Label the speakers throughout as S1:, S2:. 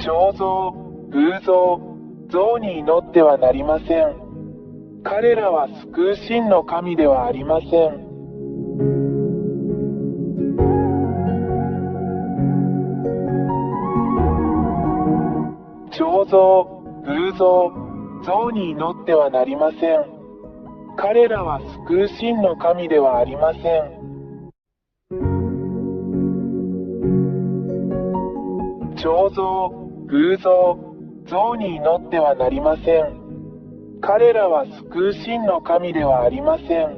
S1: 彫像、偶像、像に祈ってはなりません。彼らは救う真の神ではありません。彫像、偶像、像に祈ってはなりません。彼らは救う真の神ではありません。彫像、偶像、像に祈ってはなりません。彼らは救う真の神ではありません。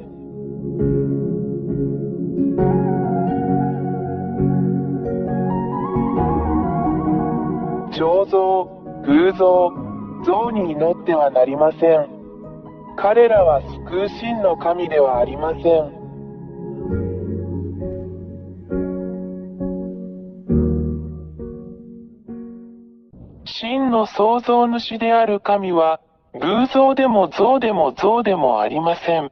S1: 彫像、偶像、像に祈ってはなりません。彼らは救う真の神ではありません。真の創造主である神は、偶像でも像でも像でもありません。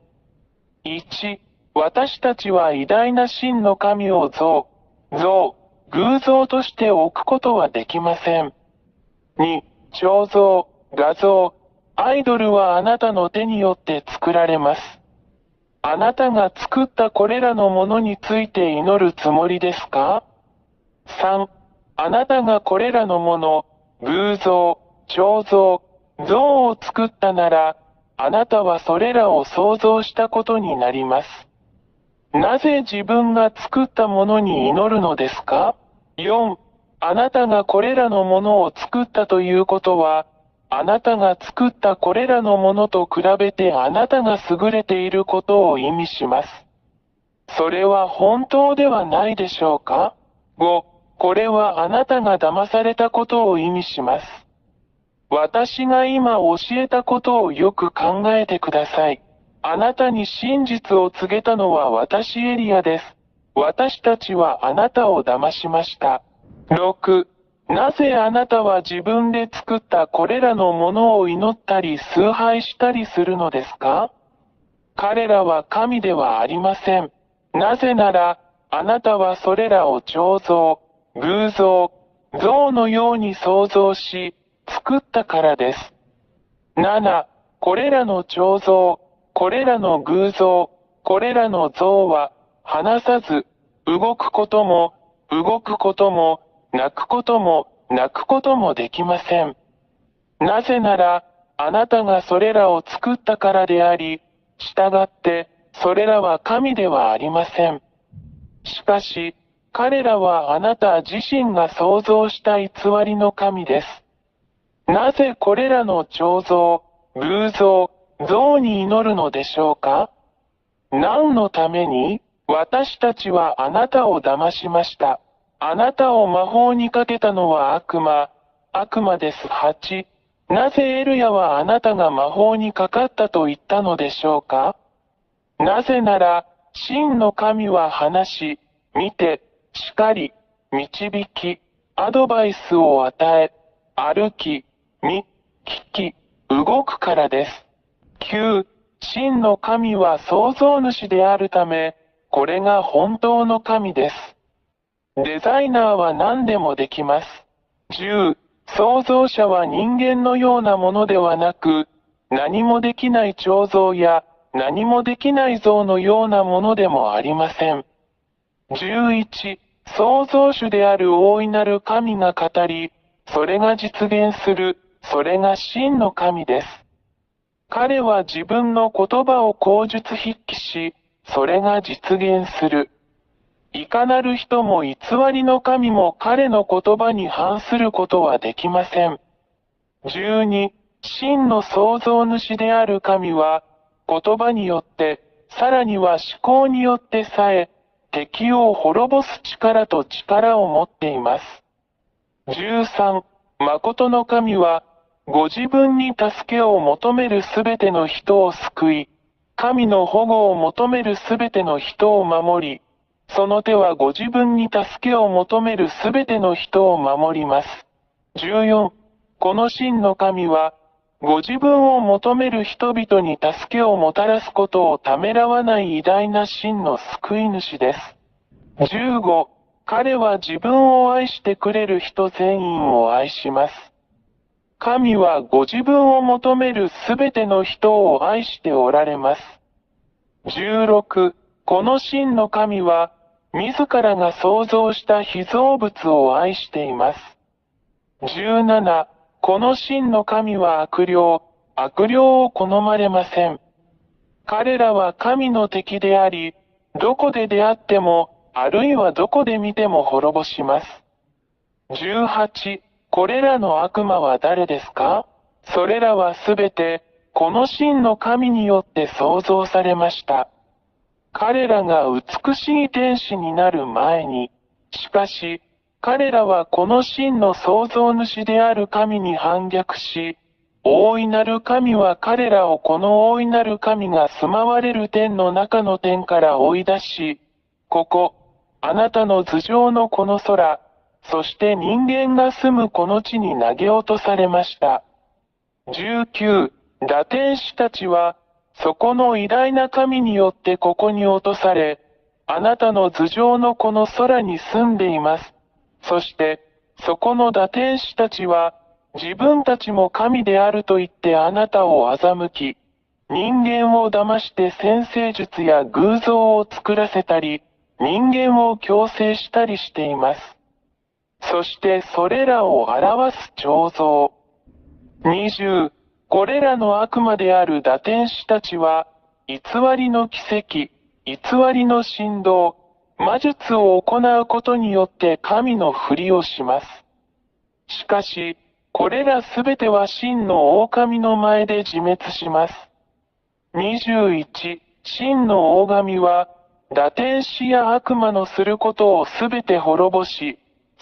S1: 1、私たちは偉大な真の神を像、偶像として置くことはできません。2、彫像、画像、アイドルはあなたの手によって作られます。あなたが作ったこれらのものについて祈るつもりですか？ 3、あなたがこれらのもの、偶像、彫像、像を作ったなら、あなたはそれらを創造したことになります。なぜ自分が作ったものに祈るのですか？ 4、あなたがこれらのものを作ったということは、あなたが作ったこれらのものと比べてあなたが優れていることを意味します。それは本当ではないでしょうか？ 5、これはあなたが騙されたことを意味します。私が今教えたことをよく考えてください。あなたに真実を告げたのは私エリアです。私たちはあなたを騙しました。6、なぜあなたは自分で作ったこれらのものを祈ったり崇拝したりするのですか？彼らは神ではありません。なぜなら、あなたはそれらを彫像、偶像、像のように創造し、作ったからです。7、これらの彫像、これらの偶像、これらの像は、話さず、動くことも、泣くことも、泣くこともできません。なぜなら、あなたがそれらを作ったからであり、従って、それらは神ではありません。しかし、彼らはあなた自身が創造した偽りの神です。なぜこれらの彫像、偶像、像に祈るのでしょうか？何のために？私たちはあなたを騙しました。あなたを魔法にかけたのは悪魔です。8、なぜエルヤはあなたが魔法にかかったと言ったのでしょうか？なぜなら、真の神は話し、見て、叱り、導き、アドバイスを与え、歩き、見、聞き、動くからです。9、真の神は創造主であるため、これが本当の神です。デザイナーは何でもできます。10、創造者は人間のようなものではなく、何もできない彫像や何もできない像のようなものでもありません。11、創造主である大いなる神が語り、それが実現する、それが真の神です。彼は自分の言葉を口述筆記し、それが実現する。いかなる人も偽りの神も彼の言葉に反することはできません。12、真の創造主である神は、言葉によって、さらには思考によってさえ、敵を滅ぼす力を持っています。13、誠の神は、ご自分に助けを求めるすべての人を救い、神の保護を求めるすべての人を守り、その手はご自分に助けを求めるすべての人を守ります。14、この真の神は、ご自分を求める人々に助けをもたらすことをためらわない偉大な真の救い主です。15、彼は自分を愛してくれる人全員を愛します。神はご自分を求めるすべての人を愛しておられます。16、この真の神は、自らが創造した被造物を愛しています。17、この真の神は悪霊を好まれません。彼らは神の敵であり、どこで出会っても、あるいはどこで見ても滅ぼします。18、これらの悪魔は誰ですか？それらはすべて、この真の神によって創造されました。彼らが美しい天使になる前に、しかし、彼らはこの真の創造主である神に反逆し、大いなる神は彼らをこの大いなる神が住まわれる天の中の天から追い出し、ここ、あなたの頭上のこの空、そして人間が住むこの地に投げ落とされました。19、堕天使たちは、そこの偉大な神によってここに落とされ、あなたの頭上のこの空に住んでいます。そして、そこの堕天使たちは、自分たちも神であると言ってあなたを欺き、人間を騙して占星術や偶像を作らせたり、人間を強制したりしています。そしてそれらを表す彫像。20、これらの悪魔である堕天使たちは、偽りの奇跡、偽りの神道、魔術を行うことによって神のふりをします。しかし、これらすべては真の狼の前で自滅します。21、真の大神は、堕天使や悪魔のすることをすべて滅ぼし、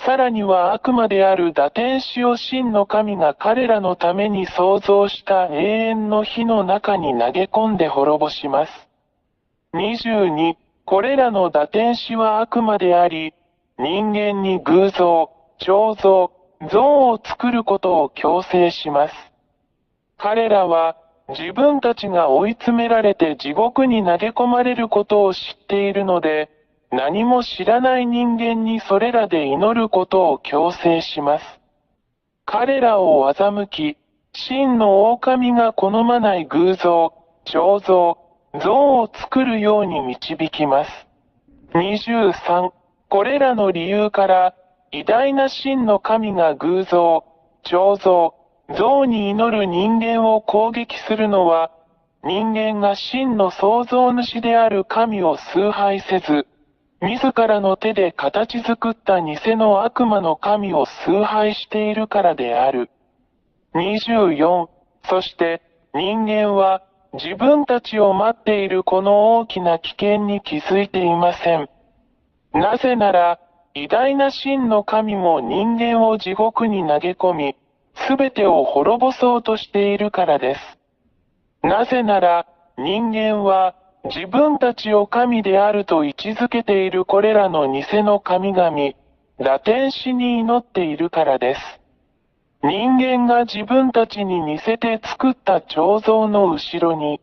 S1: さらには悪魔である堕天使を真の神が彼らのために創造した永遠の火の中に投げ込んで滅ぼします。22、これらの堕天使は悪魔であり、人間に偶像、彫像、像を作ることを強制します。彼らは、自分たちが追い詰められて地獄に投げ込まれることを知っているので、何も知らない人間にそれらで祈ることを強制します。彼らを欺き、真の狼が好まない偶像、彫像、像を作るように導きます。23、これらの理由から、偉大な真の神が偶像、彫像、像に祈る人間を攻撃するのは、人間が真の創造主である神を崇拝せず、自らの手で形作った偽の悪魔の神を崇拝しているからである。24、そして人間は自分たちを待っているこの大きな危険に気づいていません。なぜなら、偉大な真の神も人間を地獄に投げ込み、すべてを滅ぼそうとしているからです。なぜなら、人間は自分たちを神であると位置づけているこれらの偽の神々、堕天使に祈っているからです。人間が自分たちに似せて作った彫像の後ろに、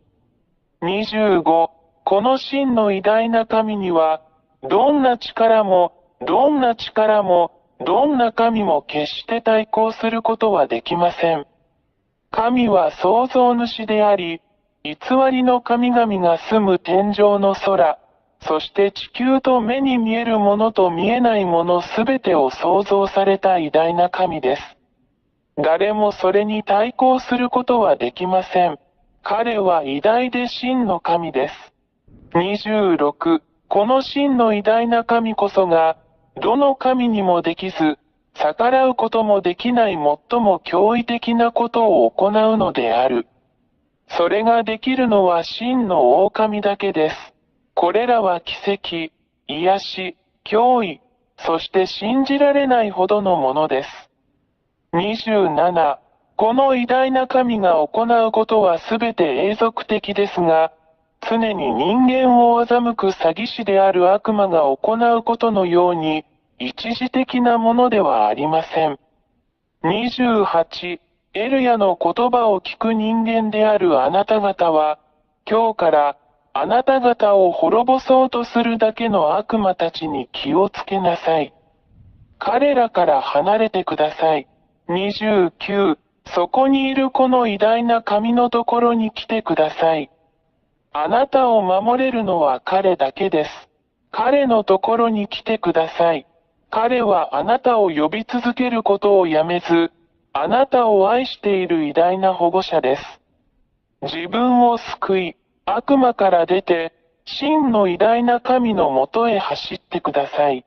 S1: 25、この真の偉大な神には、どんな力も、どんな力も、どんな神も決して対抗することはできません。神は創造主であり、偽りの神々が住む天上の空、そして地球と目に見えるものと見えないものすべてを創造された偉大な神です。誰もそれに対抗することはできません。彼は偉大で真の神です。26、この真の偉大な神こそが、どの神にもできず、逆らうこともできない最も驚異的なことを行うのである。それができるのは真の狼だけです。これらは奇跡、癒し、脅威、そして信じられないほどのものです。27、この偉大な神が行うことはすべて永続的ですが、常に人間を欺く詐欺師である悪魔が行うことのように、一時的なものではありません。28、エルヤの言葉を聞く人間であるあなた方は、今日から、あなた方を滅ぼそうとするだけの悪魔たちに気をつけなさい。彼らから離れてください。29、そこにいるこの偉大な神のところに来てください。あなたを守れるのは彼だけです。彼のところに来てください。彼はあなたを呼び続けることをやめず、あなたを愛している偉大な保護者です。自分を救い、悪魔から出て、真の偉大な神のもとへ走ってください。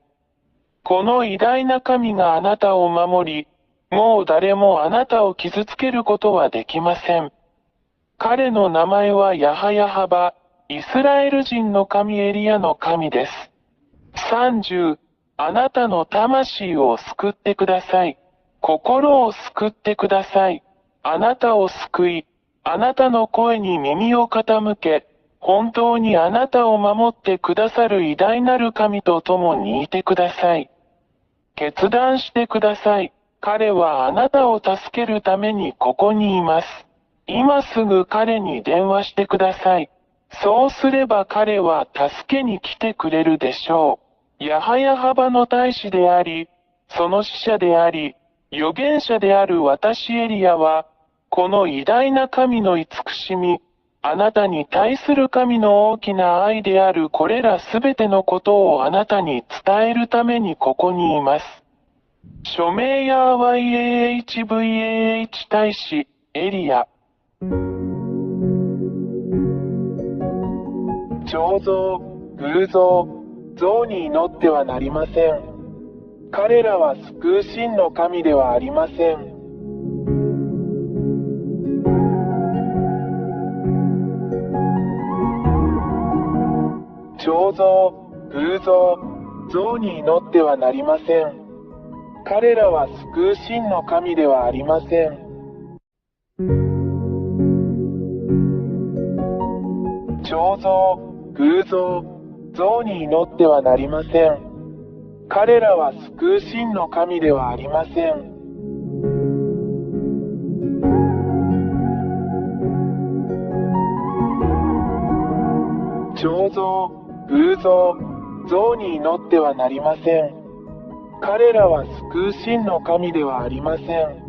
S1: この偉大な神があなたを守り、もう誰もあなたを傷つけることはできません。彼の名前はヤハヤハバ、イスラエル人の神エリアの神です。30、あなたの魂を救ってください。心を救ってください。あなたを救い、あなたの声に耳を傾け、本当にあなたを守ってくださる偉大なる神と共にいてください。決断してください。彼はあなたを助けるためにここにいます。今すぐ彼に電話してください。そうすれば彼は助けに来てくれるでしょう。ヤハヤハバの大使であり、その使者であり、預言者である私エリアは、この偉大な神の慈しみ、あなたに対する神の大きな愛であるこれらすべてのことをあなたに伝えるためにここにいます。署名や YAHVAH 大使、エリア。彫像、偶像、像に祈ってはなりません。彼らは救う真の神ではありません。彫像、偶像、像に祈ってはなりません。彼らは救う真の神ではありません。彫像、偶像、像に祈ってはなりません。彼らは救う真の神ではありません。彫像、偶像、像に祈ってはなりません。彼らは救う真の神ではありません。